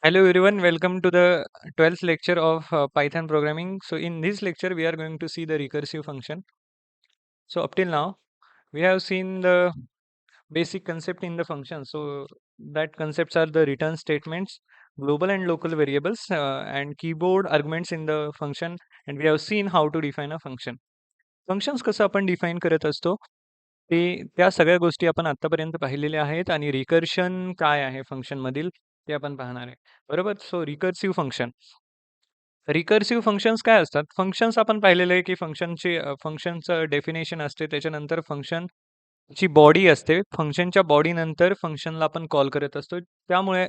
Hello everyone, welcome to the 12th lecture of Python programming. So in this lecture, we are going to see the recursive function. So up till now, we have seen the basic concept in the function. So that concepts are the return statements, global and local variables, and keyboard arguments in the function. And we have seen how to define a function. Functions कसं आपण define करत असतो ते त्या सगळ्या गोष्टी आपण आतापर्यंत पाहिलेल्या आहेत आणि रिकर्शन काय आहे फंक्शन मधील ते आपण पाहणार आहे बरोबर सो रिकर्सिव्ह फंक्शन्स काय असतात फंक्शन्स आपण पाहिलेलं आहे की फंक्शनचं डेफिनेशन असते त्याच्यानंतर फंक्शनची बॉडी असते फंक्शनच्या बॉडी नंतर फंक्शनला आपण कॉल करत असतो त्यामुळे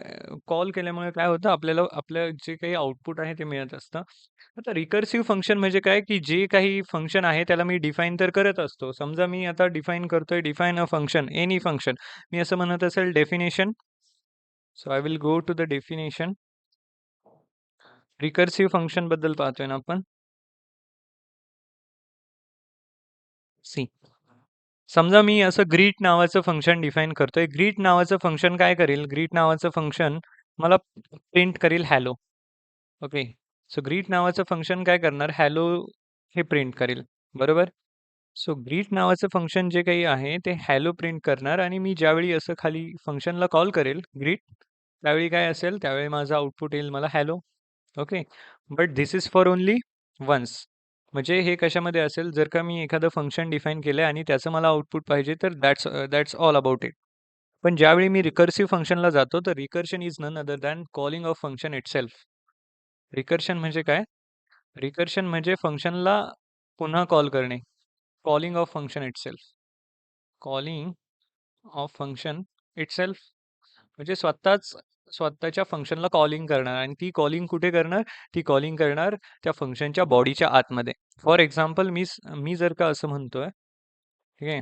कॉल केल्यामुळे काय होतं आपल्याला आपलं जे काही आउटपुट आहे ते मिळत असतं आता रिकर्सिव्ह फंक्शन म्हणजे काय की जे काही फंक्शन आहे त्याला मी डिफाईन तर करत असतो समजा मी आता define a function any function मी असं म्हणत असेल definition so I will go to the definition recursive function बद्दल पाहतोय ना आपण सी समजा मी असं ग्रीट नावाचं फंक्शन डिफाईन करतोय ग्रीट नावाचं फंक्शन काय करेल ग्रीट नावाचं फंक्शन मला प्रिंट करेल हॅलो ओके सो ग्रीट नावाचं फंक्शन काय करणार हॅलो हे प्रिंट करेल बरोबर सो ग्रीट नावाचं फंक्शन जे काही आहे ते हॅलो प्रिंट करणार आणि मी ज्यावेळी असं खाली फंक्शनला कॉल करेल ग्रीट त्यावेळी काय असेल त्यावेळी माझा आउटपुट येईल मला hello okay but this is for only once म्हणजे हे कशामध्ये असेल जर का मी एखादं फंक्शन डिफाईन केलं आणि त्याचं मला आउटपुट पाहिजे तर दॅट्स ऑल अबाउट इट पण ज्यावेळी मी रिकर्सिव्ह फंक्शनला जातो तर recursion is none other than calling of function itself recursion म्हणजे काय रिकर्शन म्हणजे फंक्शनला पुन्हा कॉल करणे calling of function itself calling of function itself म्हणजे स्वतःच्या फंक्शनला कॉलिंग करणार आणि ती कॉलिंग कुठे करणार ती कॉलिंग करणार त्या फंक्शनच्या बॉडीच्या आतमध्ये फॉर एक्झाम्पल मी जर का असं म्हणतोय ठीक आहे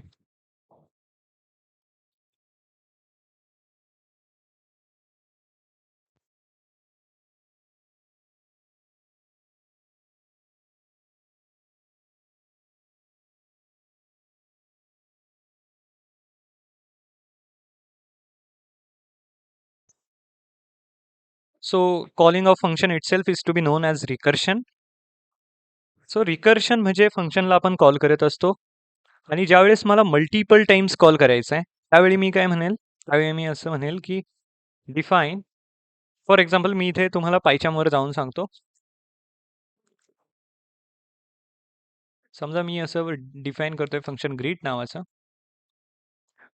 so calling of function itself is to be known as recursion so recursion म्हणजे फंक्शनला आपण कॉल करत असतो आणि ज्यावेळेस मला मल्टिपल टाइम्स कॉल करायचा आहे त्यावेळी मी काय म्हणेल त्यावेळी मी असं म्हणेल की डिफाईन फॉर एक्झाम्पल मी इथे तुम्हाला पायच्यामवर जाऊन सांगतो समजा मी असं डिफाईन करतोय फंक्शन ग्रीट नावाचं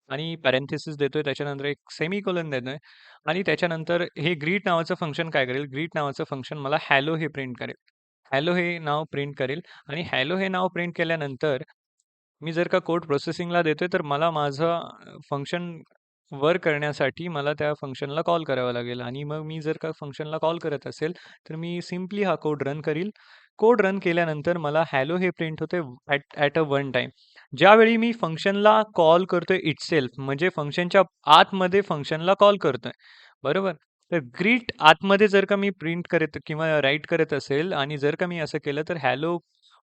आणि पॅरेंथेसिस देतोय त्याच्यानंतर एक सेमीकोलन देतोय आणि त्याच्यानंतर हे ग्रीट नावाचं फंक्शन काय करेल ग्रीट नावाचं फंक्शन मला हॅलो हे प्रिंट करेल हॅलो हे नाव प्रिंट करेल आणि हॅलो हे नाव प्रिंट केल्यानंतर मी जर का कोड प्रोसेसिंगला देतोय तर मला माझं फंक्शन वर्क करण्यासाठी मला त्या फंक्शनला कॉल करावं लागेल आणि मग मी जर का फंक्शनला कॉल करत असेल तर मी सिम्पली हा कोड रन करील कोड रन केल्यानंतर मला हॅलो हे प्रिंट होते ॲट अ वन टाइम ज्यावेळी मी फंक्शनला कॉल करतोय इटसेल्फ म्हणजे फंक्शनच्या आतमध्ये फंक्शनला कॉल करतोय बरोबर तर ग्रीट आतमध्ये जर का मी प्रिंट करत किंवा राईट करत असेल आणि जर का मी असं केलं तर हॅलो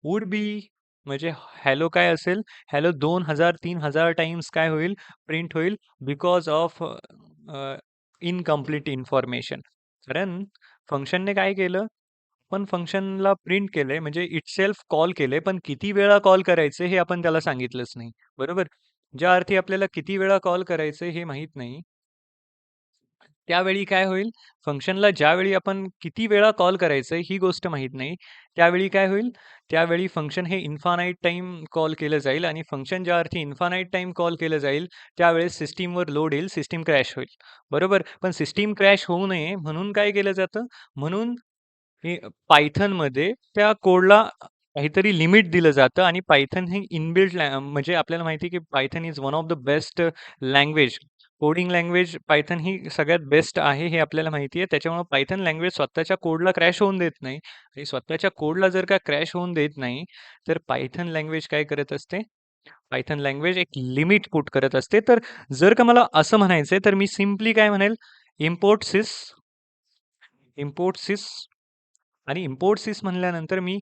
वुड बी म्हणजे हॅलो काय असेल हॅलो 2000-3000 टाइम्स काय होईल प्रिंट होईल बिकॉज ऑफ इनकम्प्लीट इन्फॉर्मेशन कारण फंक्शनने काय केलं पण फंक्शनला प्रिंट केलंय म्हणजे इटसेल्फ कॉल केलंय पण किती वेळा कॉल करायचं हे आपण त्याला सांगितलंच नाही बरोबर ज्या अर्थी आपल्याला किती वेळा कॉल करायचं हे माहित नाही त्यावेळी काय होईल फंक्शनला ज्यावेळी आपण किती वेळा कॉल करायचं ही गोष्ट माहीत नाही त्यावेळी काय होईल त्यावेळी फंक्शन हे इन्फानाईट टाइम कॉल केलं जाईल आणि फंक्शन ज्या अर्थी इन्फानाईट टाइम कॉल केलं जाईल त्यावेळेस सिस्टीमवर लोड येईल सिस्टीम क्रॅश होईल बरोबर पण सिस्टीम क्रॅश होऊ नये म्हणून काय केलं जातं म्हणून हे पायथनमध्ये त्या कोडला काहीतरी लिमिट दिलं जातं आणि पायथन हे इनबिल्ट म्हणजे आपल्याला माहिती आहे की Python is one of the best language coding language Python ही सगळ्यात बेस्ट आहे हे आपल्याला माहिती आहे त्याच्यामुळे पायथन लँग्वेज स्वतःच्या कोडला क्रॅश होऊन देत नाही आणि स्वतःच्या कोडला जर का क्रॅश होऊन देत नाही तर पायथन लँग्वेज काय करत असते पायथन लँग्वेज एक लिमिट पुट करत असते तर जर का मला असं म्हणायचंय तर मी सिम्पली काय म्हणेल इम्पोर्ट सिस इम्पोर्ट सिस आणि इम्पोर्ट सिस म्हणल्यानंतर मी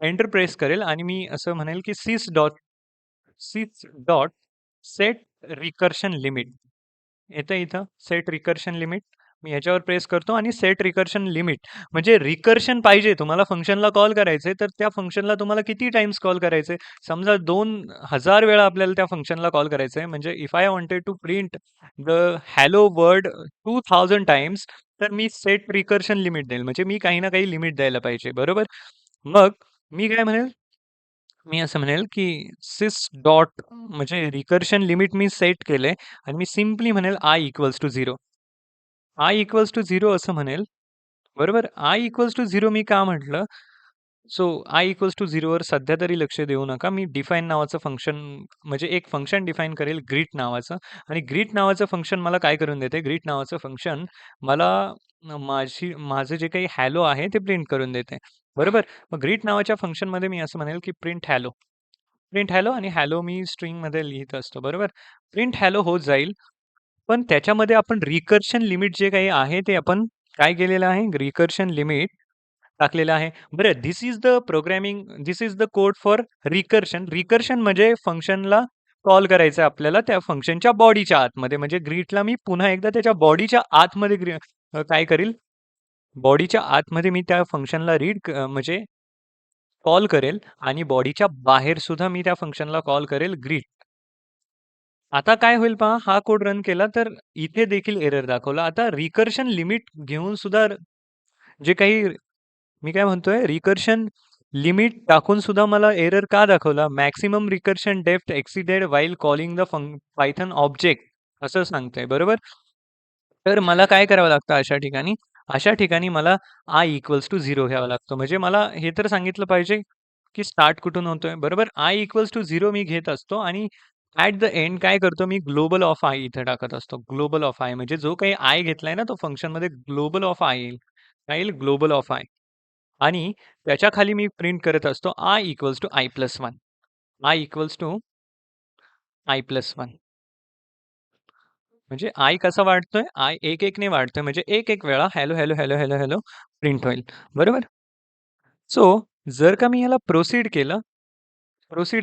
एंटर प्रेस करेल आणि मी असं म्हणेल की सिस डॉट सेट रिकर्शन लिमिट येतं इथं सेट रिकर्शन लिमिट मी ह्याच्यावर प्रेस करतो आणि सेट रिकर्शन लिमिट म्हणजे रिकर्शन पाहिजे तुम्हाला फंक्शनला कॉल करायचंय, तर त्या फंक्शनला तुम्हाला किती टाइम्स कॉल करायचंय? समजा 2000 वेळा आपल्याला त्या फंक्शनला कॉल करायचंय. म्हणजे if I wanted to print the hello world 2000 times, तर मी सेट रिकर्शन लिमिट देईल. म्हणजे मी काही ना काही लिमिट द्यायला पाहिजे, बरोबर? मग मी काय म्हणेल? मी असं म्हणेल, की sys डॉट म्हणजे रिकर्शन लिमिट मी सेट केलंय आणि मी सिम्पली म्हणेल I equals to 0. I equals to 0 असं म्हणेल, बरोबर? आय इक्वल्स टू 0 मी का म्हटलं? सो आय इक्वल्स टू 0 वर सध्या तरी लक्ष देऊ नका. मी डिफाइन नावाचं फंक्शन म्हणजे एक फंक्शन डिफाइन करेल ग्रीट नावाचं आणि ग्रीट नावाचं फंक्शन मला काय करून देते? ग्रीट नावाचं फंक्शन मला माझं जे काही हॅलो आहे ते प्रिंट करून देते. बरोबर? मग ग्रीट नावाच्या फंक्शनमध्ये मी असं म्हणेल, की प्रिंट हॅलो. प्रिंट हॅलो आणि हॅलो मी स्ट्रिंगमध्ये लिहित असतो, बरोबर? प्रिंट हॅलो होत जाईल. पण त्याच्यामध्ये आपण रिकर्शन लिमिट जे काही आहे ते आपण काय केलेलं आहे? रिकर्शन लिमिट टाकलेलं आहे. बरं this is the code for recursion. Recursion म्हणजे फंक्शनला कॉल करायचं आहे आपल्याला त्या फंक्शनच्या बॉडीच्या आतमध्ये. म्हणजे ग्रीटला मी पुन्हा एकदा त्याच्या बॉडीच्या आतमध्ये काय करील? बॉडीच्या आतमध्ये मी त्या फंक्शनला म्हणजे कॉल करेल आणि बॉडीच्या बाहेर सुद्धा मी त्या फंक्शनला कॉल करेल ग्रीट. आता काय होईल पहा, हा कोड रन केला तर इथे देखील एरर दाखवला. आता रिकर्शन लिमिट घेऊन सुद्धा जे काही मी काय म्हणतोय रिकर्शन लिमिट टाकून सुद्धा मला एरर का दाखवला? Maximum recursion depth exceeded while calling the Python object असं सांगतंय, बरोबर? तर मला काय करावं लागतं अशा ठिकाणी? अशा ठिकाणी मला आय इक्वल्स टू 0 घ्यावा लागतो. म्हणजे मला हे तर सांगितलं पाहिजे, की स्टार्ट कुठून होतोय, बरोबर? आय इक्वल्स टू 0 मी घेत असतो आणि ॲट द एंड काय करतो मी ग्लोबल ऑफ आय इथे टाकत असतो. ग्लोबल ऑफ आय म्हणजे जो काही आय घेतलाय ना तो फंक्शनमध्ये ग्लोबल ऑफ आय येईल. काय येईल? Global of I. आणि त्याच्या खाली मी प्रिंट करत असतो I equals to I plus 1. I equals to I plus 1. म्हणजे आय कसा वाढतोय? आय 1-1 ने वाढतोय. म्हणजे 1-1 वेळा hello, hello, hello, hello, hello print होईल. बरोबर? सो जर का मी ह्याला प्रोसीड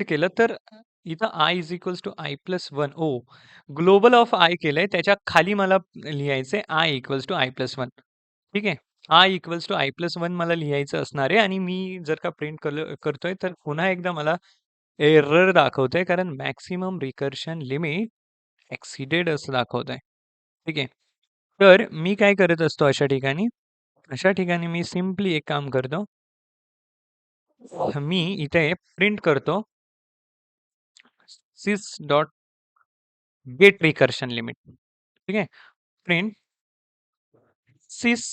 केलं तर इथं I is equals to I plus 1. Global of I केलंय. त्याच्या खाली मला लिहायचंय I equals to I plus 1. ठीक आहे? I equals to I plus 1 मला लिहायचं असणार आहे आणि मी जर का प्रिंट करतोय तर पुन्हा एकदा मला एरर दाखवतंय कारण मॅक्सिमम रिकर्शन लिमिट एक्सिडेड असं दाखवतंय. ठीक आहे. तर मी काय करत असतो अशा ठिकाणी? अशा ठिकाणी मी सिम्पली एक काम करतो. मी इथे प्रिंट करतो sys dot get recursion limit. ठीक आहे? Print sys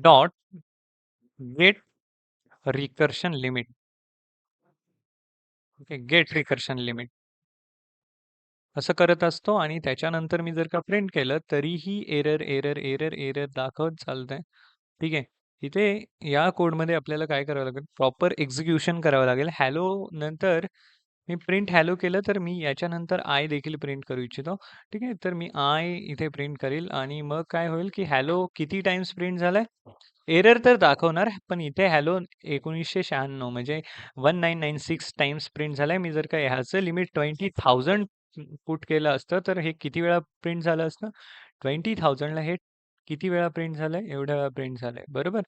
dot get recursion limit. Okay, get recursion limit. असं करत असतो आणि त्याच्यानंतर मी जर का प्रिंट केलं तरीही एरर, एरर, एरर, एरर दाखवत चालतंय. ठीक आहे. इथे या कोडमध्ये आपल्याला काय करावं लागेल? प्रॉपर एक्झिक्युशन करावं लागेल. हॅलो नंतर मी प्रिंट हॅलो केलं तर मी याच्यानंतर आय देखील प्रिंट करू इच्छितो. ठीक आहे. तर मी आय इथे प्रिंट करील आणि मग काय होईल की हॅलो किती टाइम्स प्रिंट झालाय? एरर तर दाखवणार, पण इथे हॅलो 1996 म्हणजे 1996 टाइम्स प्रिंट झालाय. मी जर का ह्याचं लिमिट 20,000 पुट केलं असतं, तर हे किती वेळा प्रिंट झालं असतं? 20,000ला हे किती वेळा प्रिंट झालंय? एवढ्या वेळा प्रिंट झालंय, बरोबर?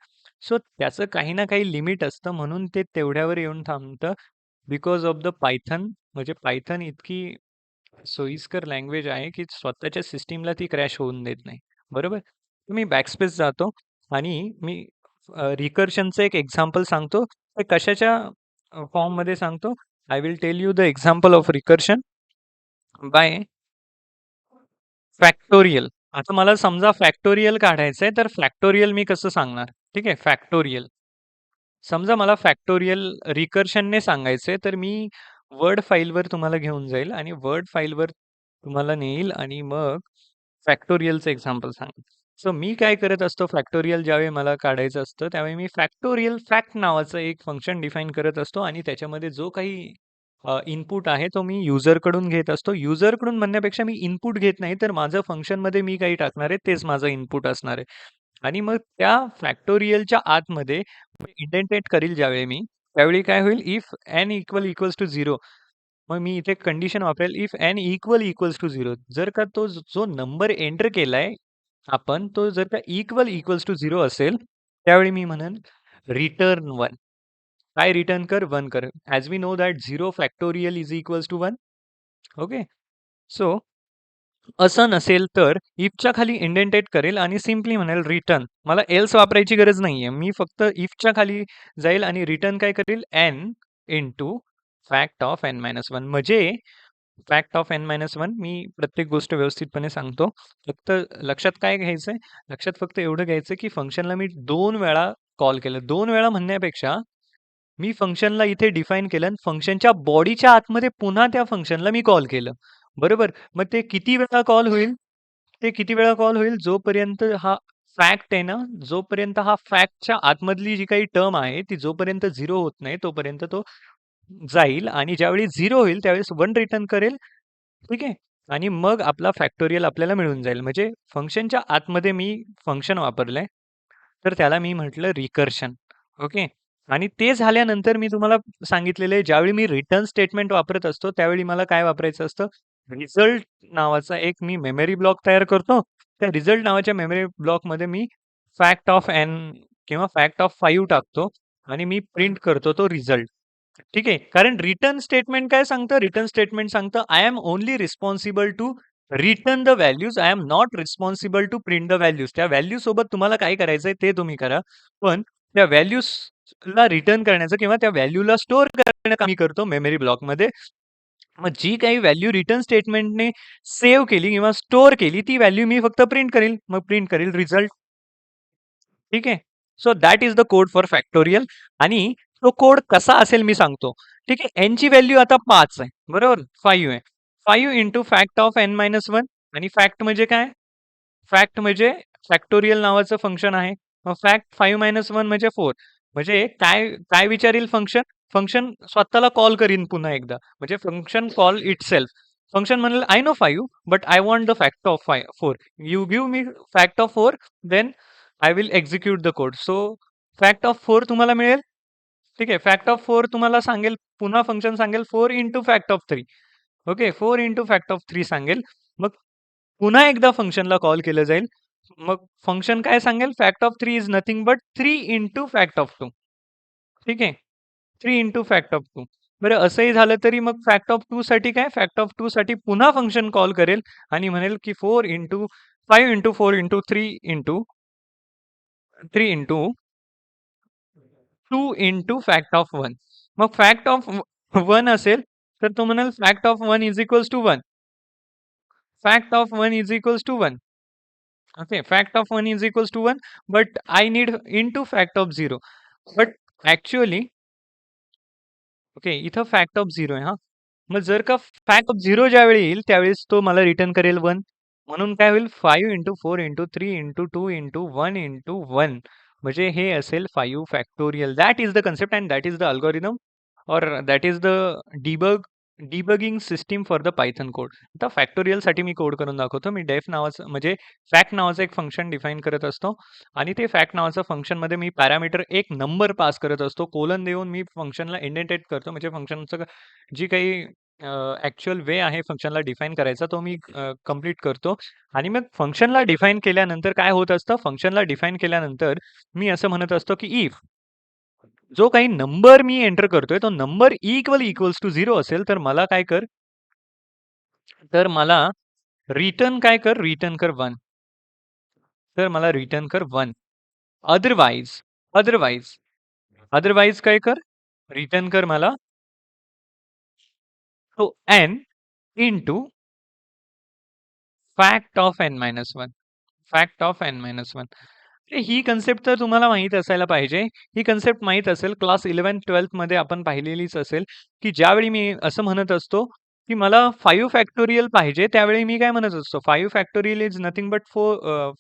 सो त्याचं काही ना काही लिमिट असतं, म्हणून ते तेवढ्यावर येऊन थांबतं. बिकॉज ऑफ द पायथन म्हणजे पायथन इतकी सोयीस्कर लँग्वेज आहे, की स्वतःच्या सिस्टमला ती क्रॅश होऊन देत नाही, बरोबर? तर मी बॅकस्पेस जातो आणि मी रिकर्शनचं एक एक्झाम्पल सांगतो. ते कशाच्या फॉर्ममध्ये सांगतो? I will tell you the example of recursion by factorial. आता मला समजा फॅक्टोरियल काढायचंय, तर फॅक्टोरियल मी कसं सांगणार? ठीक आहे, फॅक्टोरियल. समजा मला फॅक्टोरियल रिकर्शनने सांगायचंय, तर मी वर्ड फाईलवर तुम्हाला घेऊन जाईल आणि वर्ड फाईलवर तुम्हाला नेईल आणि मग फॅक्टोरियलचं एक्झाम्पल सांगेल. सो मी काय करत असतो फॅक्टोरियल ज्यावेळी मला काढायचं असतं, त्यावेळी मी फॅक्टोरियल फॅक्ट नावाचं एक फंक्शन डिफाईन करत असतो आणि त्याच्यामध्ये जो काही इनपुट आहे तो मी युजरकडून घेत असतो. युजरकडून म्हणण्यापेक्षा मी इनपुट घेत नाही, तर माझं फंक्शनमध्ये मी काही टाकणार आहे तेच माझं इनपुट असणार आहे. आणि मग त्या फॅक्टोरियलच्या आतमध्ये इंडेंटेट करील ज्यावेळी मी, त्यावेळी काय होईल इफ एन इक्वल्स टू 0 मग मी इथे कंडिशन वापरेल इफ एन इक्वल्स टू 0 जर का तो जो नंबर एंटर केलाय आपण तो जर का इक्वल्स टू 0 असेल, त्यावेळी मी म्हणेन रिटर्न 1. काय रिटर्न कर? 1 कर. As we know that 0 factorial is equals to 1. Okay. So असं नसेल तर इफच्या खाली इंडेंटेट करेल आणि सिम्पली म्हणेल रिटर्न. मला एल्स वापरायची गरज नाहीये. मी फक्त इफच्या खाली जाईल आणि रिटर्न काय करेल? n into fact of n-1. म्हणजे फॅक्ट ऑफ n-1 मी प्रत्येक गोष्ट व्यवस्थितपणे सांगतो. फक्त लक्षात काय घ्यायचंय? लक्षात फक्त एवढं घ्यायचं की फंक्शनला मी 2 वेळा कॉल केलं. 2 वेळा म्हणण्यापेक्षा मी फंक्शनला इथे डिफाईन केलं आणि फंक्शनच्या बॉडीच्या आतमध्ये पुन्हा त्या फंक्शनला मी कॉल केलं. बरोबर? मग ते किती वेळा कॉल होईल? ते किती वेळा कॉल होईल? जोपर्यंत हा फॅक्ट आहे ना, जोपर्यंत हा फॅक्टच्या आतमधली जी काही टर्म आहे, ती जोपर्यंत 0 होत नाही, तोपर्यंत तो जाईल आणि ज्यावेळी 0 होईल, त्यावेळेस 1 रिटर्न करेल. ठीक आहे? आणि मग आपला फॅक्टोरियल आपल्याला मिळून जाईल. म्हणजे फंक्शनच्या आतमध्ये मी फंक्शन वापरलंय, तर त्याला मी म्हटलं रिकर्शन. ओके. आणि ते झाल्यानंतर मी तुम्हाला सांगितलेलं आहे, ज्यावेळी मी रिटर्न स्टेटमेंट वापरत असतो, त्यावेळी मला काय वापरायचं असतं? रिझल्ट नावाचा एक मी मेमरी ब्लॉक तयार करतो. त्या रिझल्ट नावाच्या मेमरी ब्लॉकमध्ये मी फॅक्ट ऑफ एन किंवा फॅक्ट ऑफ 5 टाकतो आणि मी प्रिंट करतो तो रिझल्ट. ठीक आहे. कारण रिटर्न स्टेटमेंट काय सांगतं? रिटर्न स्टेटमेंट सांगतं, I am only responsible to return the values. I am not responsible to print the values. त्या व्हॅल्यू सोबत तुम्हाला काय करायचंय ते तुम्ही करा. पण त्या व्हॅल्यूजला रिटर्न करण्याचं किंवा त्या व्हॅल्यूला स्टोअर करण्याचं काम मी करतो मेमरी ब्लॉकमध्ये. मग जी काही व्हॅल्यू रिटर्न स्टेटमेंटने सेव्ह केली किंवा स्टोअर केली, ती व्हॅल्यू मी फक्त प्रिंट करेल. मग प्रिंट करेल रिझल्ट. ठीक आहे. So that is the code for factorial. आणि तो कोड कसा असेल मी सांगतो. ठीक आहे. एन ची व्हॅल्यू आता 5 आहे. बरोबर? 5 आहे. 5 इंटू फॅक्ट ऑफ n-1. आणि फॅक्ट म्हणजे काय? फॅक्ट म्हणजे फॅक्टोरियल नावाचं फंक्शन आहे. मग फॅक्ट 5-1 म्हणजे 4. म्हणजे काय काय विचारेल फंक्शन? फंक्शन स्वतःला कॉल करीन पुन्हा एकदा. म्हणजे फंक्शन कॉल इटसेल्फ. फंक्शन म्हणेल, I know 5 but I want the fact of 4. You give me fact of 4, then I will execute the code. So fact of 4 तुम्हाला मिळेल. ठीक आहे. फॅक्ट ऑफ 4 तुम्हाला सांगेल, पुन्हा फंक्शन सांगेल 4 into fact of 3. Okay. 4 into fact of 3 सांगेल. मग पुन्हा एकदा फंक्शनला कॉल केलं जाईल. मग फंक्शन काय सांगेल? Fact of 3 is nothing but 3 into fact of 2. ठीक आहे. 3 इंटू फॅक्ट ऑफ 2. बरं असंही झालं तरी मग फॅक्ट ऑफ 2 साठी काय? फॅक्ट ऑफ 2 साठी पुन्हा फंक्शन कॉल करेल आणि म्हणेल की 4 into 5 into 4 into 3 into 3 into 2 into fact of 1. मग फॅक्ट ऑफ 1 असेल तर तो म्हणेल fact of 1 is equals to 1. Fact of 1 is equals to 1. Okay. Fact of 1 is equals to 1 but I need into fact of 0. But actually okay, इथं fact of 0 आहे हां. मग जर का फॅक्ट ऑफ 0 ज्यावेळी येईल त्यावेळेस तो मला रिटर्न करेल 1. म्हणून काय होईल? 5 into 4 into 3 into 2 into 1 into 1. म्हणजे हे असेल 5 factorial. That is the concept and that is the algorithm और that is the debugging system for the Python code. आता फॅक्टोरियलसाठी मी कोड करून दाखवतो. मी डेफ नावाचं म्हणजे फॅक्ट नावाचं एक फंक्शन डिफाईन करत असतो आणि ते फॅक्ट नावाचं फंक्शनमध्ये मी पॅरामीटर एक नंबर पास करत असतो. कोलन देऊन मी फंक्शनला इंडेंटेट करतो. म्हणजे फंक्शनचं जी काही ॲक्चुअल वे आहे फंक्शनला डिफाईन करायचा तो मी कंप्लीट करतो. आणि मग फंक्शनला डिफाईन केल्यानंतर काय होत असतं? फंक्शनला डिफाईन केल्यानंतर मी असं म्हणत असतो की इफ जो काही नंबर मी एंटर करतोय तो नंबर इक्वल्स टू 0 असेल तर मला काय कर? तर मला रिटर्न काय कर? रिटर्न कर 1. तर मला रिटर्न कर 1. अदरवाईज अदरवाईज अदरवाईज काय कर? रिटर्न कर मला तो n into fact of n-1. Fact of n-1. He concept तर तुम्हाला माहीत असायला पाहिजे. ही कन्सेप्ट माहीत असेल. क्लास 11-12 मध्ये आपण पाहिलेलीच असेल, की ज्यावेळी मी असं म्हणत असतो, की मला 5 फॅक्टोरियल पाहिजे, त्यावेळी मी काय म्हणत असतो? 5 factorial is nothing but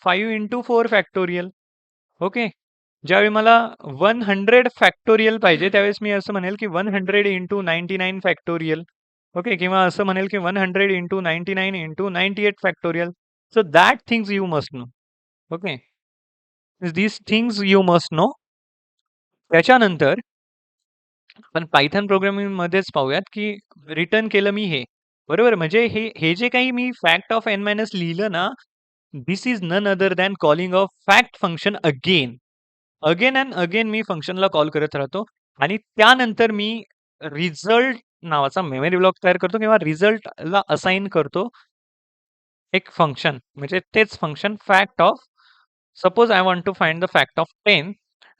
5 into 4 factorial. Okay. ज्यावेळी मला 100 फॅक्टोरियल पाहिजे, त्यावेळेस मी असं म्हणेल, की 100 इंटू 99 फॅक्टोरियल. ओके. किंवा असं म्हणेल, की 100 into 99 into 98 factorial. So that things you must know. Okay. these things you must know. त्याच्यानंतर आपण पायथन प्रोग्रामिंगमध्येच पाहूयात, की रिटर्न केलं मी हे. बरोबर? म्हणजे हे हे जे काही मी फॅक्ट ऑफ n- लिहिलं ना, this is none other than calling of fact function again. Again and again मी फंक्शनला कॉल करत राहतो आणि त्यानंतर मी रिझल्ट नावाचा मेमरी ब्लॉक तयार करतो किंवा रिझल्टला असाइन करतो एक फंक्शन, म्हणजे तेच function fact of. Suppose I want to find the fact of 10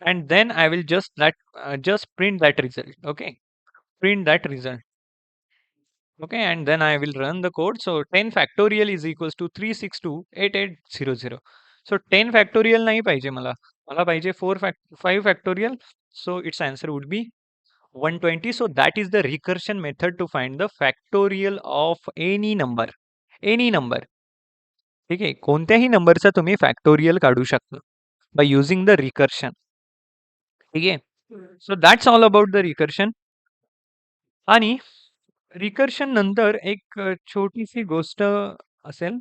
and then I will just print that result. Okay, print that result. Okay, and then I will run the code. So 10 factorial is equals to 3628800. So 10 factorial नाही पाहिजे मला, मला पाहिजे 5 factorial. So its answer would be 120. So that is the recursion method to find the factorial of any number. Any number. ठीक आहे, कोणत्याही नंबरचा तुम्ही फॅक्टोरियल काढू शकता बाय युझिंग द रिकर्शन. ठीक आहे, so that's all about the recursion. आणि रिकर्शन नंतर एक छोटीशी गोष्ट असेल,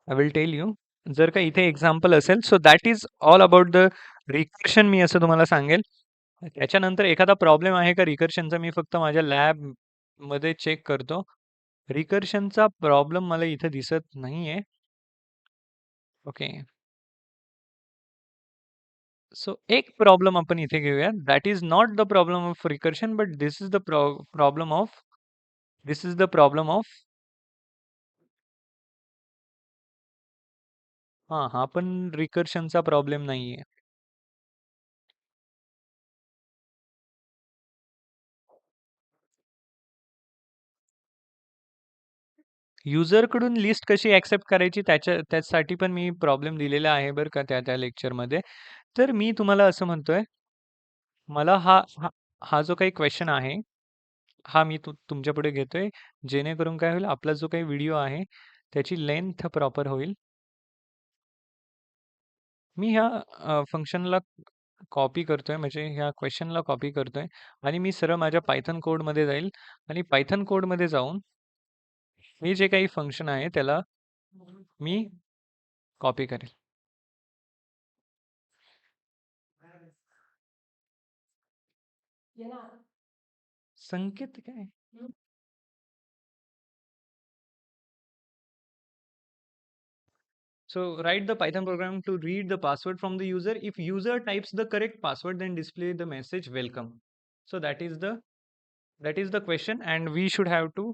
आय विल टेल यू. जर का इथे एक्झाम्पल असेल, so that is all about the recursion. मी असं तुम्हाला सांगेल. त्याच्यानंतर एखादा प्रॉब्लेम आहे का रिकर्शनचा, मी फक्त माझ्या लॅब मध्ये चेक करतो. रिकर्शनचा प्रॉब्लेम मला इथे दिसत नाहीये. ओके, सो एक प्रॉब्लेम आपण इथे घेऊया. That is not the problem of recursion, but this is the problem of, this is the problem of, हा पण रिकर्शनचा प्रॉब्लेम नाहीये. युजर कडून लिस्ट कशी ऍक्सेप्ट करायची त्यासाठी पण मी प्रॉब्लेम दिलेला आहे बरं का त्या त्या लेक्चरमध्ये. तर मी तुम्हाला असं म्हणतोय, मला हा हा हा जो काही क्वेश्चन आहे, हा मी तुमच्या पुढे घेतोय, जेणेकरून काय होईल, आपला जो काही व्हिडिओ आहे त्याची लेंथ प्रॉपर होईल. मी ह्या फंक्शनला कॉपी करतोय, म्हणजे ह्या क्वेश्चनला कॉपी करतोय आणि मी सरळ माझ्या पायथन कोडमध्ये जाईल आणि पायथन कोडमध्ये जाऊन हे जे काही फंक्शन आहे त्याला मी कॉपी करेल. संकेत काय? So write the Python program to read the password from the user. If user types the correct password, then display the message welcome. So that is the question, and we should have to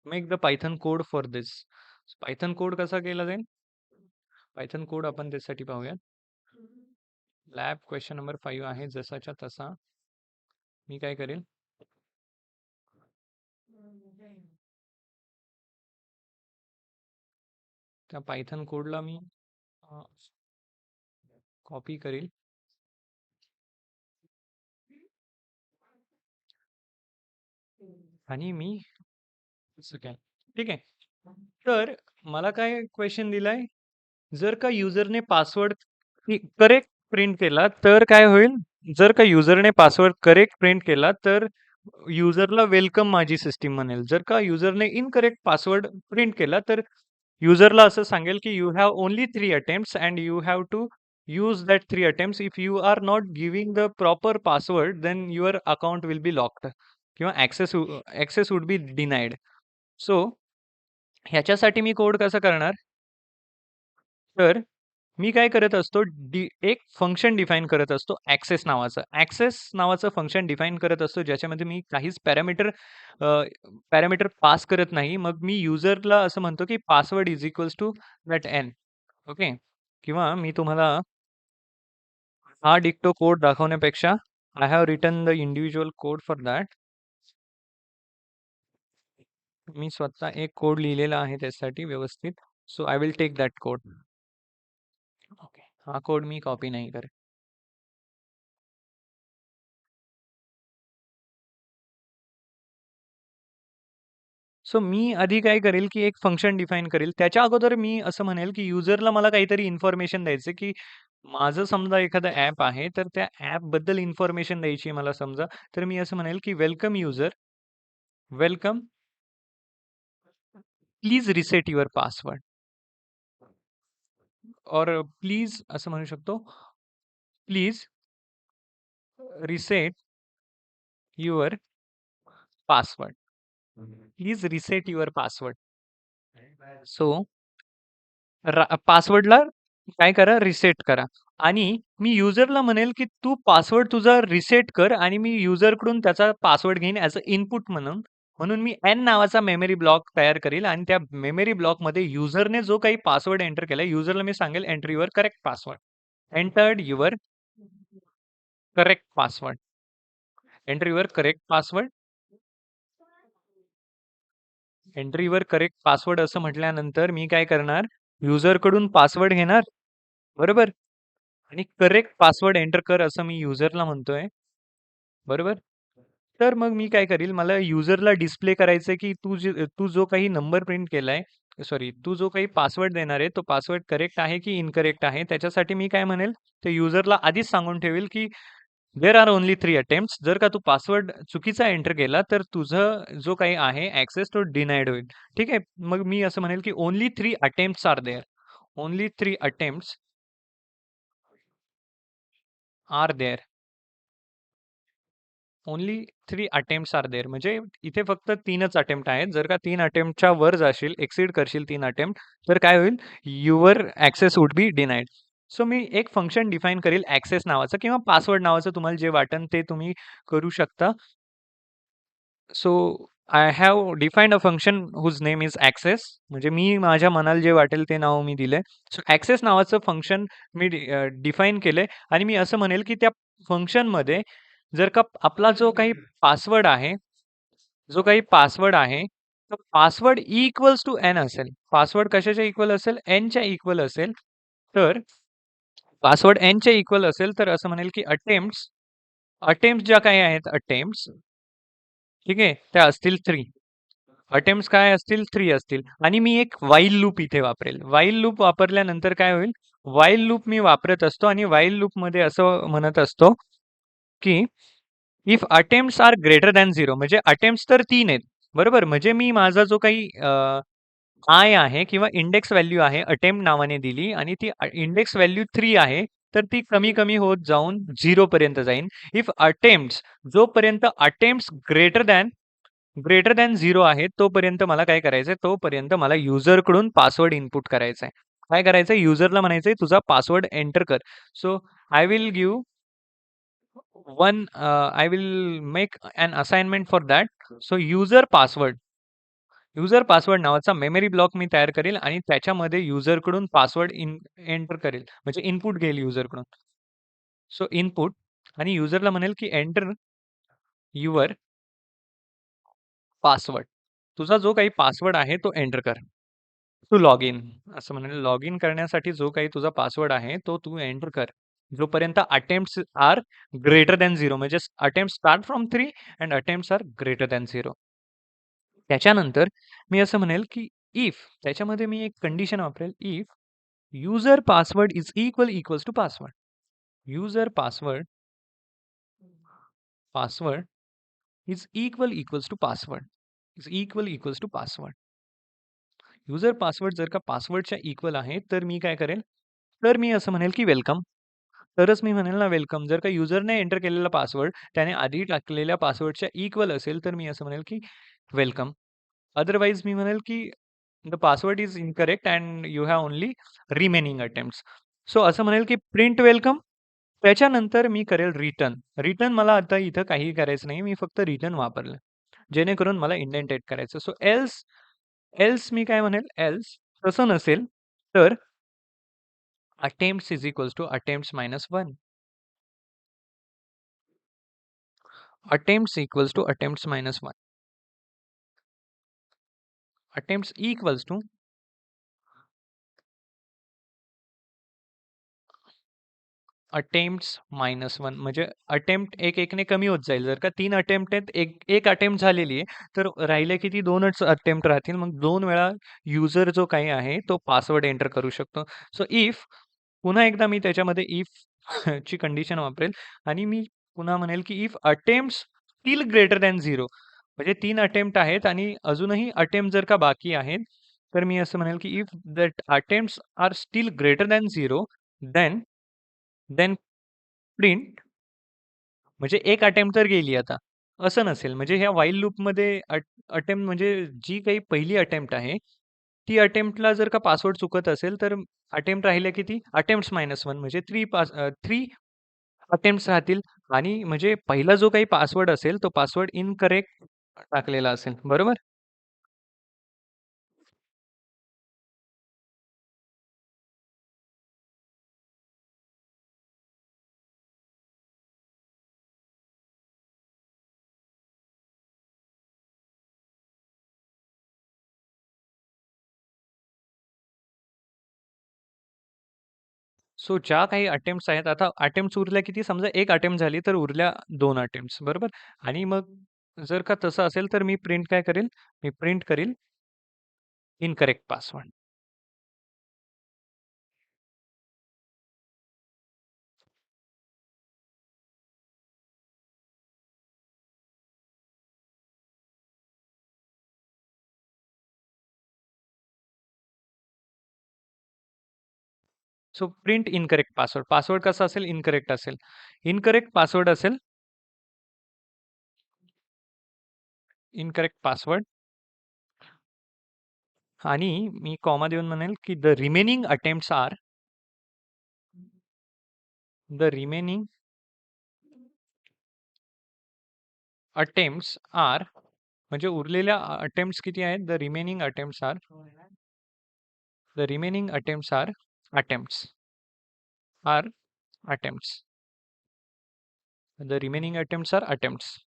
make the Python code for this. So Python code कसा केला जाईल? Python code आपण त्यासाठी पाहूया. Lab question number 5 आहे, जसाच्या तसा मी काय करेल, त्या पायथन कोडला मी कॉपी करेल आणि मी असं काय, ठीक आहे. तर मला काय क्वेश्चन दिलाय, जर का युजरने पासवर्ड करेक्ट प्रिंट केला तर काय होईल, जर का युजरने पासवर्ड करेक्ट प्रिंट केला तर युजरला वेलकम माझी सिस्टीम म्हणेल. जर का युजरने इनकरेक्ट पासवर्ड प्रिंट केला तर युजरला असं सांगेल की you have only 3 attempts and you have to use that 3 attempts. If you are not giving the proper password then your account will be locked किंवा access would be denied. So ह्याच्यासाठी मी code कसा करणार, तर मी काय करत असतो, एक फंक्शन डिफाईन करत असतो ऍक्सेस नावाचं फंक्शन डिफाईन करत असतो, ज्याच्यामध्ये मी काहीच पॅरामीटर पास करत नाही. मग मी युजरला असं म्हणतो की password is equals to that N. Okay, किंवा मी तुम्हाला हा डिक्टो कोड दाखवण्यापेक्षा I have written the individual code for that. मी स्वतः एक कोड लिहिलेला आहे त्यासाठी व्यवस्थित. So I will take that code. Okay, हा कोड मी कॉपी नाही करेन. सो मी आधी काय करेल, की एक फंक्शन डिफाईन करेल. त्याच्या अगोदर मी असं म्हणेल, की युजरला मला काहीतरी इन्फॉर्मेशन द्यायचं, की माझं समजा एखादं ॲप आहे, तर त्या ॲपबद्दल इन्फॉर्मेशन द्यायची मला समजा. तर मी असं म्हणेल, की welcome user, welcome, please reset your password. और प्लीज असं म्हणू शकतो, please reset your password. Please reset your password. So पासवर्डला काय करा, रिसेट करा. आणि मी युजरला म्हणेल, की तू पासवर्ड तुझा रिसेट कर आणि मी युजरकडून त्याचा पासवर्ड घेईन ॲज अ इनपुट म्हणून. म्हणून मी एन नावाचा मेमरी ब्लॉक तयार करील आणि त्या मेमरी ब्लॉकमध्ये युजरने जो काही पासवर्ड एंटर केलाय, युजरला मी सांगेल enter your correct password. Entered your correct password. Enter your correct password. Enter your correct password असं म्हटल्यानंतर मी काय करणार, युजरकडून पासवर्ड घेणार, बरोबर? आणि करेक्ट पासवर्ड एंटर कर असं मी युजरला म्हणतोय, बरोबर? तर मग मी काय करील, मला युजरला डिस्प्ले करायचं की तू जो काही नंबर प्रिंट केलाय, सॉरी, तू जो काही पासवर्ड देणार आहे, तो पासवर्ड करेक्ट आहे की इनकरेक्ट आहे. त्याच्यासाठी मी काय म्हणेल, ते युजरला आधीच सांगून ठेवेल की देअर आर ओन्ली 3 अटेम्प्ट्स. जर का तू पासवर्ड चुकीचा एंटर केला, तर तुझं जो काही आहे ॲक्सेस तो डिनाईड होईल. ठीक आहे? मग मी असं म्हणेल की only 3 attempts are there. Only 3 attempts are there. Only 3 attempts are there. म्हणजे इथे फक्त 3च अटेम्प्ट आहेत. जर का 3 अटेम्प्टच्या वर जाशील, एक्सीड करशील 3 अटेम्प्ट, तर काय होईल? Your access would be denied. So मी एक फंक्शन डिफाईन करेल ॲक्सेस नावाचं किंवा पासवर्ड नावाचं, तुम्हाला जे वाटेल ते तुम्ही करू शकता. So I have defined a function whose name is access. म्हणजे मी माझ्या मनाला जे वाटेल ते नाव मी दिलंय. सो ॲक्सेस नावाचं फंक्शन मी डिफाईन केलंय आणि मी असं म्हणेल की त्या फंक्शनमध्ये जर का आपला जो काही पासवर्ड आहे, तर पासवर्ड इक्वल्स टू एन असेल. पासवर्ड कशाच्या इक्वल असेल? एनच्या इक्वल असेल. तर पासवर्ड एनच्या इक्वल असेल तर असं म्हणेल की अटेम्प्ट्स ज्या काही आहेत अटेम्प्ट्स, ठीक आहे, त्या असतील 3. अटेम्प्ट्स काय असतील? 3 असतील. आणि मी एक व्हाईल लूप इथे वापरेल. व्हाईल लूप वापरल्यानंतर काय होईल? व्हाईल लूप मी वापरत असतो आणि व्हाईल लूपमध्ये असं म्हणत असतो की if attempts are greater than 0, म्हणजे अटेम्प्ट्स तर 3 आहेत, बरोबर? म्हणजे मी माझा जो काही आय आहे किंवा इंडेक्स व्हॅल्यू आहे अटेम्प्ट नावाने दिली आणि ती इंडेक्स व्हॅल्यू 3 आहे, तर ती कमी कमी होत जाऊन 0 पर्यंत जाईल. इफ अटेम्प्ट्स, जोपर्यंत अटेम्प्ट्स ग्रेटर दॅन 0 आहे, तोपर्यंत मला काय करायचंय? तोपर्यंत मला युजरकडून पासवर्ड इनपुट करायचा आहे. काय करायचंय? युजरला म्हणायचंय तुझा पासवर्ड एंटर कर. So I will give I will make an assignment for that. So user password नावाचा मेमरी ब्लॉक मी तयार करेल आणि त्याच्यामध्ये युजरकडून पासवर्ड एंटर करेल, म्हणजे इनपुट घेईल युजरकडून. सो इनपुट आणि युजरला म्हणेल की एंटर युअर पासवर्ड. तुझा जो काही पासवर्ड आहे तो एंटर कर. टू लॉग इन, असं म्हणेल, लॉग इन करण्यासाठी जो काही तुझा पासवर्ड आहे तो तू एंटर कर. जोपर्यंत अटेम्प्ट्स आर ग्रेटर दॅन 0, म्हणजे attempt start from 3 and attempts are greater than 0. त्याच्यानंतर मी असं म्हणेल की इफ, त्याच्यामध्ये मी एक कंडिशन वापरेल, if user password is equals to password. User password is equals to password. Equals to password. User password जर का पासवर्डच्या इक्वल आहे, तर मी काय करेल? तर मी असं म्हणेल की वेलकम. तरच मी म्हणेल ना वेलकम. जर का युजरने एंटर केलेला पासवर्ड त्याने आधी टाकलेल्या पासवर्डच्या इक्वल असेल, तर मी असं म्हणेल की वेलकम. अदरवाईज मी म्हणेल की the password is incorrect and you have only remaining attempts. So असं म्हणेल की प्रिंट वेलकम. त्याच्यानंतर मी करेल रिटर्न. रिटर्न मला आता इथं काही करायचं नाही. मी फक्त रिटर्न वापरलं, जेणेकरून मला इंडेंटेट करायचं. सो एल्स एल्स मी काय म्हणेल? एल्स तसं नसेल तर attempts is equals to attempts minus 1. Attempts equals to attempts minus 1. Attempts equals to attempts minus 1. म्हणजे अटेम्प्ट एक एकने कमी होत जाईल. जर का 3 अटेम्प्ट आहेत, एक अटेम्प्ट झालेली आहे, तर राहिले किती? 2च अटेम्प्ट राहतील. मग 2 वेळा युजर जो काही आहे तो पासवर्ड एंटर करू शकतो. सो इफ, पुन्हा एकदा मी त्याच्यामध्ये इफ ची कंडिशन वापरेल आणि मी पुन्हा म्हणेल की if attempts still greater than 0, म्हणजे 3 अटेम्प्ट आहेत आणि अजूनही अटेम्प्ट जर का बाकी आहेत, तर मी असं म्हणेल की if that attempts are still greater than 0, then then print, म्हणजे एक अटेम्प्ट तर गेली आता. असं नसेल, म्हणजे ह्या व्हाईल लूपमध्ये अटेम्प्ट म्हणजे जी काही पहिली अटेम्प्ट आहे ती अटेम्प्टला जर का पासवर्ड चुकत असेल तर अटेम्प्ट राहिले किती अटेम्प्ट्स -1 म्हणजे 3 अटेम्प्ट्स राहतील आणि म्हणजे पहिला जो काही पासवर्ड असेल तो पासवर्ड इनकरेक्ट टाकलेला असेल बरोबर. सो ज्या काही अटेम्प्ट्स आहेत आता अटेम्प्ट्स उरल्या किती समजा एक अटेम्प्ट झाली तर उरल्या 2 अटेम्प्ट्स बरोबर. आणि मग जर का तसं असेल तर मी प्रिंट काय करेल मी प्रिंट करेल incorrect password. So print incorrect password. Password कसा असेल इनकरेक्ट असेल. इनकरेक्ट पासवर्ड असेल इनकरेक्ट पासवर्ड आणि मी कॉमा देऊन म्हणेल की द रिमेनिंग अटेम्प्ट्स आर म्हणजे उरलेल्या अटेम्प्ट्स किती आहेत the remaining attempts are attempts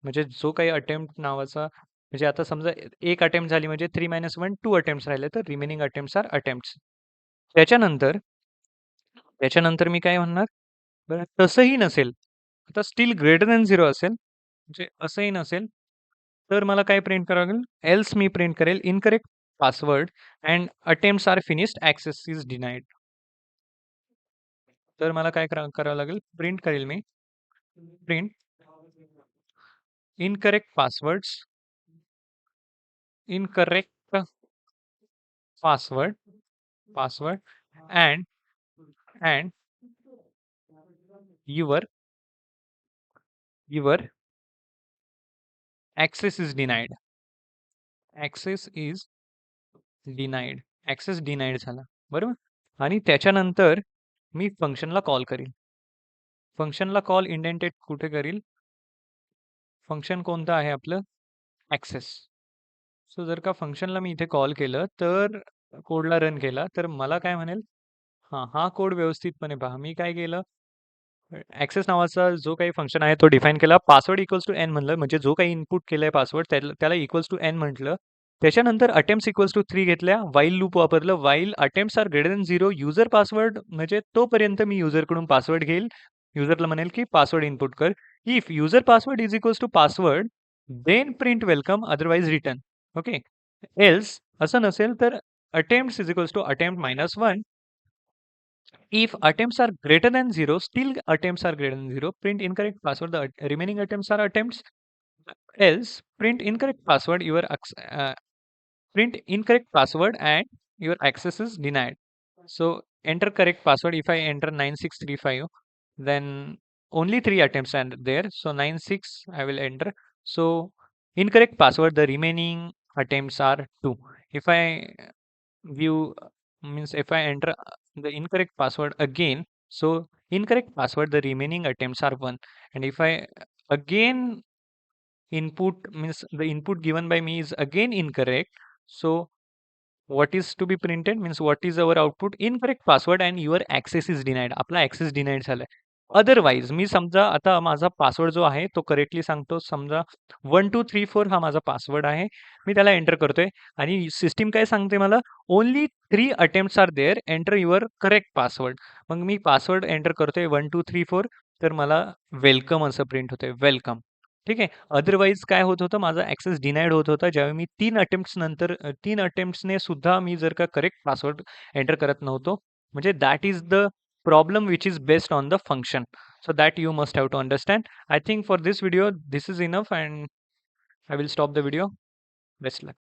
म्हणजे जो काही अटेम्प्ट नावाचा म्हणजे आता समजा एक अटेम्प्ट झाली म्हणजे 3 - 1 2 अटेम्प्ट्स राहिले तर रिमेनिंग अटेम्प्ट्स. त्याच्यानंतर त्याच्यानंतर मी काय म्हणणार बरं तसंही नसेल आता स्टील ग्रेटर दॅन 0 असेल म्हणजे असंही नसेल तर मला काय प्रिंट करावं लागेल एल्स मी प्रिंट करेल incorrect password and attempts are finished access is denied. तर मला काय करावं लागेल प्रिंट करेल मी print incorrect incorrect password password and and your your access is denied access is denied access denied झाला बरोबर. आणि त्याच्यानंतर मी फंक्शनला कॉल करील फंक्शनला कॉल इंडेंटेड कुठे करील फंक्शन कोणतं आहे आपलं ॲक्सेस. सो जर का फंक्शनला मी इथे कॉल केलं तर कोडला रन केला तर मला काय म्हणेल हां हा कोड व्यवस्थितपणे पहा मी काय केलं ॲक्सेस नावाचा जो काही फंक्शन आहे तो डिफाईन केला पासवर्ड इक्वल्स टू एन म्हणलं म्हणजे जो काही इनपुट केलं आहे पासवर्ड त्याला इक्वल्स टू एन म्हटलं. त्याच्यानंतर अटेम्प्ट्स इक्वल्स टू 3 घेतल्या वाईल लूप वापरलं while attempts are greater than 0 user password म्हणजे तोपर्यंत मी युजरकडून पासवर्ड घेईल युजरला म्हणेल की पासवर्ड इनपुट कर if user password is equals to password then print welcome otherwise return okay. Else असं नसेल तर attempts is equals to attempt -1 if attempts are greater than 0 still attempts are greater than 0 print incorrect password the remaining attempts are attempts else print incorrect password print incorrect password and your access is denied. So enter correct password. If I enter 9635 then only 3 attempts are there so 96 I will enter. So incorrect password the remaining attempts are 2. If I view means if I enter the incorrect password again so incorrect password the remaining attempts are 1 and if I again input means the input given by me is again incorrect so what is to be printed means what is our output incorrect password and your access is denied आपला access denied झालाय. Otherwise मी समजा आता माझा password जो आहे तो correctly सांगतो समजा 1234 हा माझा पासवर्ड आहे मी त्याला एंटर करतोय आणि सिस्टीम काय सांगते मला only 3 attempts are there enter your correct password मग मी पासवर्ड एंटर करतोय 1234 तर मला वेलकम असं प्रिंट होतंय वेलकम ठीक आहे. अदरवाईज काय होत होतं माझा ॲक्सेस डिनाईड होत होता ज्यावेळी मी 3 अटेम्प्ट्स नंतर 3 अटेम्प्ट्सने सुद्धा मी जर का करेक्ट पासवर्ड एंटर करत नव्हतो म्हणजे that is the problem which is based on the function so that you must have to understand. I think for this video this is enough and I will stop the video. Best luck.